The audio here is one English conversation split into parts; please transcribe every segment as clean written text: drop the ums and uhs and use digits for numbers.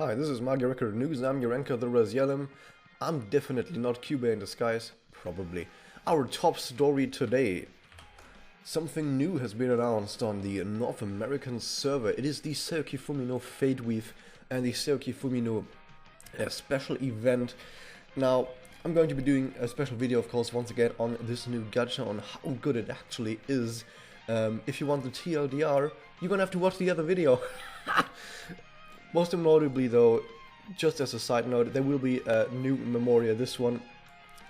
Hi, this is MagiReco News and I'm your anchor, the Razyelim. I'm definitely not Cuba in disguise, probably. Our top story today. Something new has been announced on the North American server. It is the Sayuki Fumino Fate Weave and the Sayuki Fumino special event. Now, I'm going to be doing a special video, of course, once again on this new gacha, on how good it actually is. If you want the TLDR, you're gonna have to watch the other video. Most notably though, just as a side note, there will be a new Memoria, this one,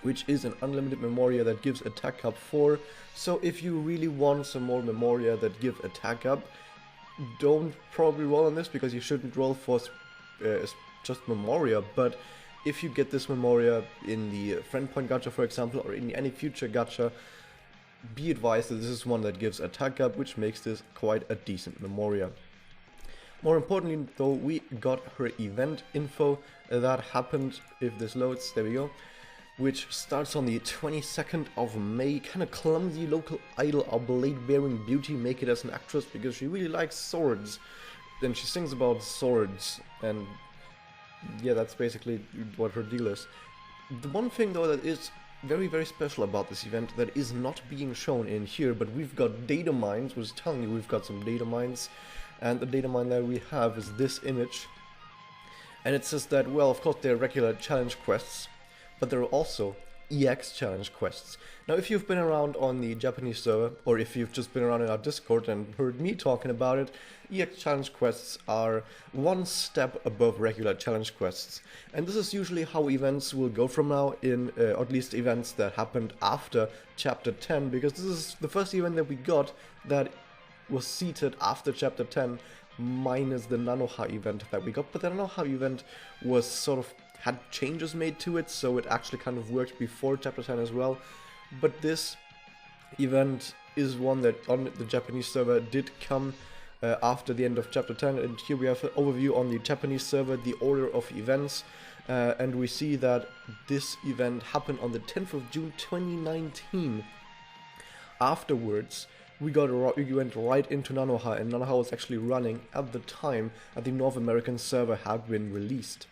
which is an unlimited Memoria that gives attack up 4. So if you really want some more Memoria that give attack up, don't probably roll on this because you shouldn't roll for just Memoria, but if you get this Memoria in the friend point gacha, for example, or in any future gacha, be advised that this is one that gives attack up, which makes this quite a decent Memoria. More importantly though, we got her event info that happened, if this loads, there we go, which starts on the 22nd of May. Kind of clumsy local idol, our blade-bearing beauty, make it as an actress because she really likes swords. Then she sings about swords, and yeah, that's basically what her deal is. The one thing though that is very, very special about this event that is not being shown in here, but we've got datamines, was telling you we've got some datamines. And the datamine that we have is this image, and it says that, well, of course they're regular challenge quests, but there are also EX challenge quests. Now if you've been around on the Japanese server, or if you've just been around in our Discord and heard me talking about it, EX challenge quests are one step above regular challenge quests. And this is usually how events will go from now in, or at least events that happened after chapter 10, because this is the first event that we got that was seated after chapter 10, minus the Nanoha event that we got, but the Nanoha event was sort of had changes made to it, so it actually kind of worked before chapter 10 as well. But this event is one that on the Japanese server did come after the end of chapter 10, and here we have an overview on the Japanese server, the order of events, and we see that this event happened on the 10th of June 2019. Afterwards, we went right into Nanoha, and Nanoha was actually running at the time that the North American server had been released.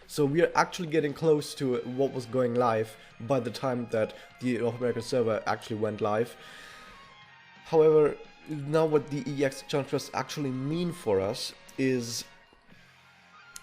So we are actually getting close to what was going live by the time that the North American server actually went live. However, now what the EX challenge quests actually mean for us is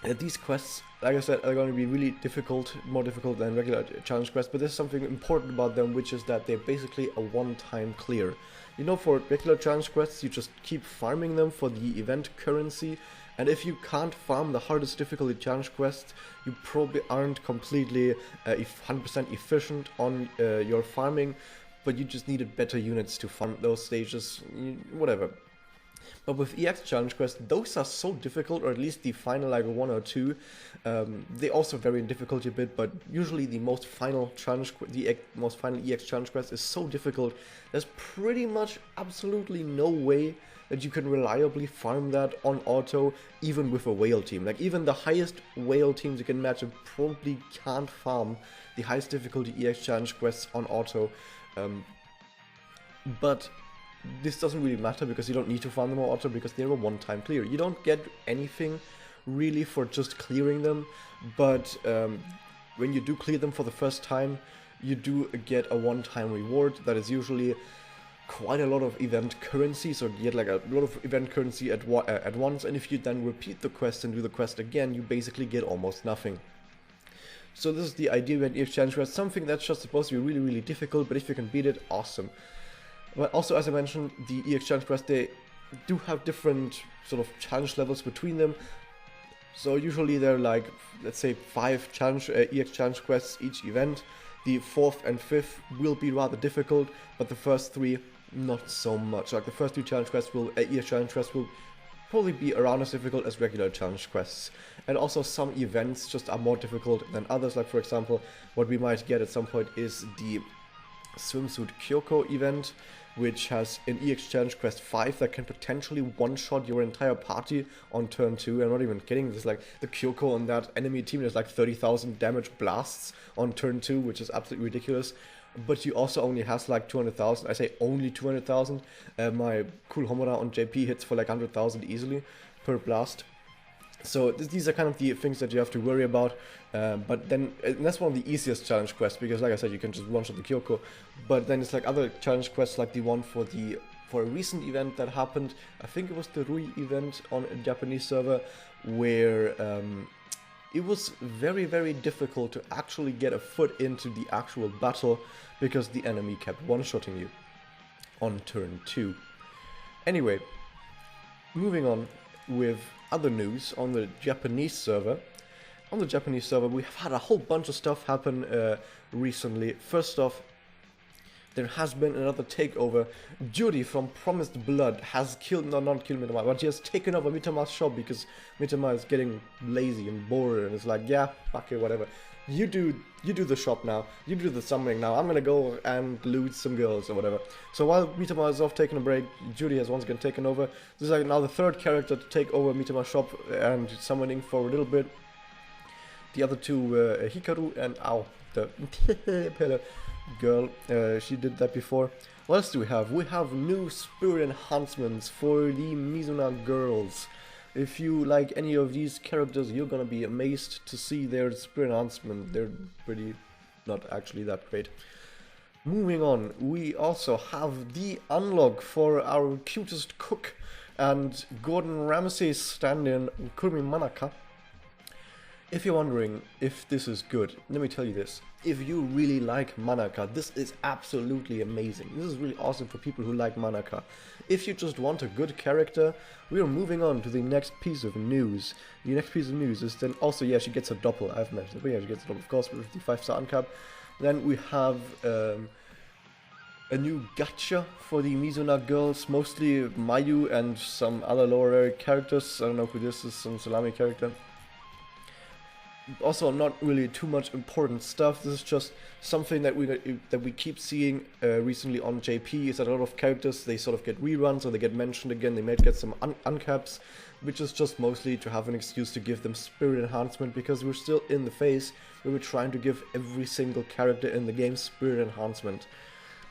that these quests, like I said, are going to be really difficult, more difficult than regular challenge quests, but there's something important about them, which is that they're basically a one-time clear. You know, for regular challenge quests, you just keep farming them for the event currency, and if you can't farm the hardest difficulty challenge quests, you probably aren't completely 100% efficient on your farming, but you just needed better units to farm those stages, whatever. But with EX challenge quests, those are so difficult, or at least the final like 1 or 2. They also vary in difficulty a bit, but usually the most final most final EX challenge quest is so difficult. There's pretty much absolutely no way that you can reliably farm that on auto, even with a whale team. Like even the highest whale teams you can imagine probably can't farm the highest difficulty EX challenge quests on auto. But this doesn't really matter because you don't need to farm them on auto because they're a one-time clear. You don't get anything really for just clearing them, but when you do clear them for the first time, you do get a one-time reward that is usually quite a lot of event currency, so you get like a lot of event currency at once, and if you then repeat the quest and do the quest again, you basically get almost nothing. So this is the idea when EX challenge quest, something that's just supposed to be really, really difficult, but if you can beat it, awesome. But also, as I mentioned, the EX challenge quests, they do have different sort of challenge levels between them. So usually they're like, let's say 5 EX challenge quests each event. The 4th and 5th will be rather difficult, but the first 3 not so much. Like the first 2 challenge quests EX challenge quests will probably be around as difficult as regular challenge quests. And also some events just are more difficult than others. Like for example, what we might get at some point is the Swimsuit Kyoko event, which has an EX challenge quest 5 that can potentially one-shot your entire party on turn 2. I'm not even kidding, there's like the Kyoko on that enemy team, there's like 30,000 damage blasts on turn 2, which is absolutely ridiculous. But you also only has like 200,000, I say only 200,000, my cool Homura on JP hits for like 100,000 easily per blast. So these are kind of the things that you have to worry about, but then and that's one of the easiest challenge quests, because like I said, you can just one-shot the Kyoko. But then it's like other challenge quests, like the one for a recent event that happened. I think it was the Rui event on a Japanese server, where it was very, very difficult to actually get a foot into the actual battle because the enemy kept one-shotting you on turn 2. Anyway, moving on with other news on the Japanese server. On the Japanese server, we have had a whole bunch of stuff happen recently. First off, there has been another takeover. Judy from Promised Blood has killed, no, not killed Mitama, but she has taken over Mitama's shop because Mitama is getting lazy and bored, and it's like, yeah, fuck it, whatever. You do the shop now, you do the summoning now, I'm gonna go and loot some girls or whatever. So while Mitama is off taking a break, Judy has once again taken over. This is like now the third character to take over Mitama's shop and summoning for a little bit. The other two, Hikaru and the Pele girl, she did that before. What else do we have? We have new spirit enhancements for the Mizuna girls. If you like any of these characters, you're gonna be amazed to see their spirit enhancement. They're pretty not actually that great. Moving on, we also have the unlock for our cutest cook and Gordon Ramsay's stand-in Kurumi Manaka. If you're wondering if this is good, let me tell you this. If you really like Manaka, this is absolutely amazing. This is really awesome for people who like Manaka. If you just want a good character, we are moving on to the next piece of news. The next piece of news is then also, yeah, she gets a doppel, I've mentioned it, but yeah, she gets a doppel, of course, with the 5-star uncap. Then we have a new gacha for the Mizuna girls, mostly Mayu and some other lower characters. I don't know who this is, some Salami character. Also, not really too much important stuff. This is just something that we keep seeing recently on JP. Is that a lot of characters, they sort of get reruns or they get mentioned again. They might get some uncaps, which is just mostly to have an excuse to give them spirit enhancement, because we're still in the phase where we're trying to give every single character in the game spirit enhancement.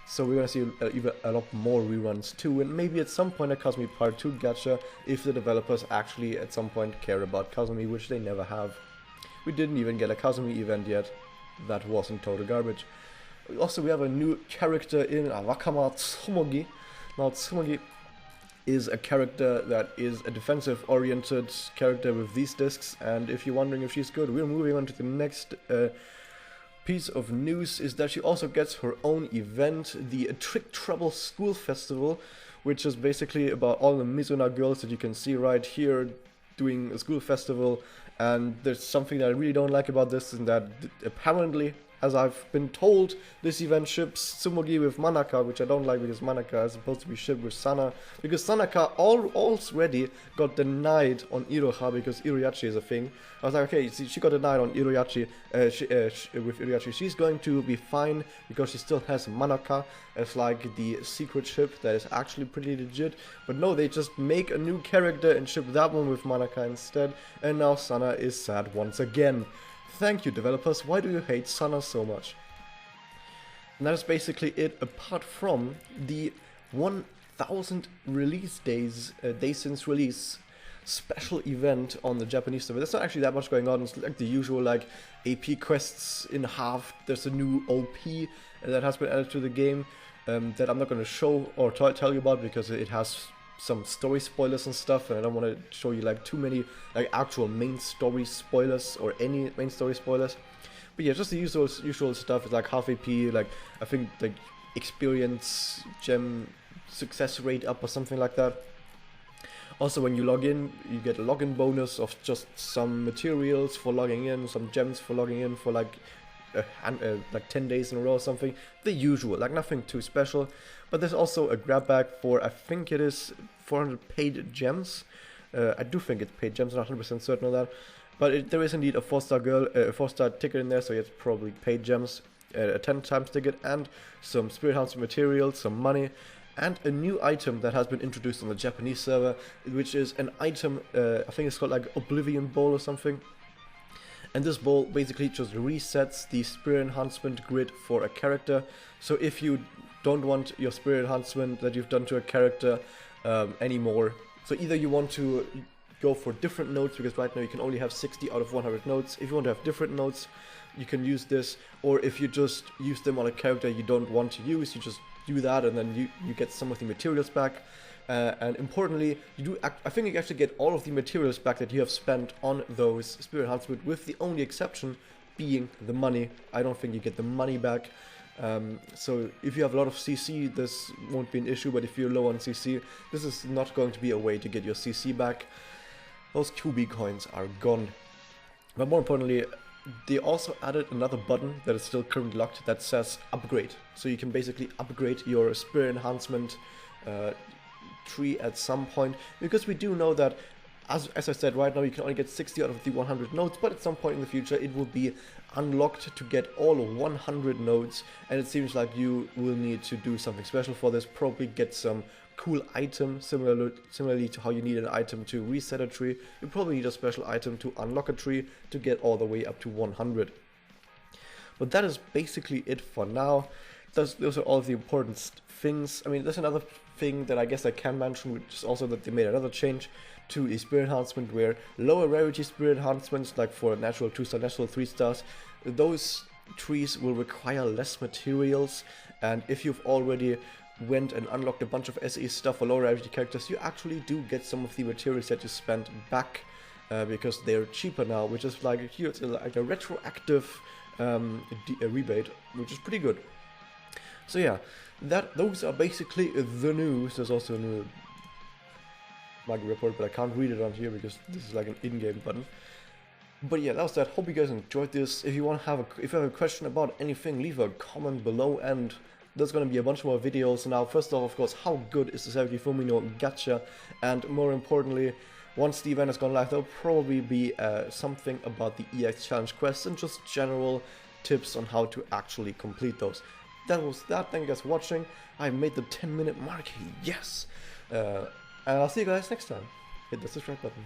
So we're gonna see even a lot more reruns too, and maybe at some point a Kazumi Part 2 gacha, if the developers actually at some point care about Kazumi, which they never have. We didn't even get a Kazumi event yet. That wasn't total garbage. Also, we have a new character in Wakama Tsumogi. Now, Tsumogi is a character that is a defensive-oriented character with these discs, and if you're wondering if she's good, we're moving on to the next piece of news, is that she also gets her own event, the Trick Trouble School Festival, which is basically about all the Mizuna girls that you can see right here doing a school festival. And there's something that I really don't like about this, and that apparently, as I've been told, this event ships Tsumogi with Manaka, which I don't like, because Manaka is supposed to be shipped with Sana, because Sanaka already got denied on Iroha because Iroyachi is a thing. I was like, okay, see, she got denied on Iroyachi, with Iroyachi. She's going to be fine because she still has Manaka as like the secret ship that is actually pretty legit. But no, they just make a new character and ship that one with Manaka instead, and now Sana is sad once again. Thank you, developers, why do you hate Sana so much? And that is basically it, apart from the 1000 release days, day since release special event on the Japanese server. There's not actually that much going on. It's like the usual, like, AP quests in half. There's a new OP that has been added to the game that I'm not going to show or tell you about, because it has some story spoilers and stuff, and I don't want to show you like too many like actual main story spoilers or any main story spoilers. But yeah, just the usual stuff. It's like half AP, like I think like experience gem success rate up or something like that. Also, when you log in, you get a login bonus of just some materials for logging in, some gems for logging in for like 10 days in a row or something. The usual, like nothing too special. But there's also a grab bag for, I think it is 400 paid gems. I do think it's paid gems, not 100% certain on that. But there is indeed a 4-star girl, a 4-star ticket in there, so it's probably paid gems, a 10 times ticket, and some spirit enhancement materials, some money, and a new item that has been introduced on the Japanese server, which is an item, I think it's called like Oblivion Bowl or something. And this bowl basically just resets the spirit enhancement grid for a character. So if you don't want your spirit enhancement that you've done to a character anymore, so either you want to go for different nodes, because right now you can only have 60 out of 100 nodes. If you want to have different nodes, you can use this, or if you just use them on a character you don't want to use, you just do that, and then you get some of the materials back. And importantly, I think you actually get all of the materials back that you have spent on those spirit enhancement, with the only exception being the money. I don't think you get the money back. So if you have a lot of CC, this won't be an issue, but if you're low on CC, this is not going to be a way to get your CC back. Those QB coins are gone. But more importantly, they also added another button that is still currently locked that says upgrade. So you can basically upgrade your spirit enhancement tree at some point, because we do know that, as I said, right now you can only get 60 out of the 100 nodes, but at some point in the future it will be unlocked to get all 100 nodes, and it seems like you will need to do something special for this, probably get some cool item, similarly to how you need an item to reset a tree. You probably need a special item to unlock a tree to get all the way up to 100. But that is basically it for now. Those are all the important things. I mean, there's another thing that I guess I can mention, which is also that they made another change to a spirit enhancement, where lower rarity spirit enhancements, like for natural 2-star, natural 3-stars, those trees will require less materials, and if you've already went and unlocked a bunch of SE stuff for low rarity characters, you actually do get some of the materials that you spent back, because they're cheaper now, which is like here it's like a retroactive rebate, which is pretty good. So yeah, those are basically the news. There's also a new Magi report, but I can't read it on here because this is like an in-game button. But yeah, that was that. Hope you guys enjoyed this. If you have a question about anything, leave a comment below, and there's gonna be a bunch more videos. Now, first off, of course, how good is the Sayuki Fumino gacha? And more importantly, once the event has gone live, there'll probably be something about the EX challenge quests and just general tips on how to actually complete those. That was that. Thank you guys for watching. I made the 10-minute mark. Yes! And I'll see you guys next time. Hit the subscribe button.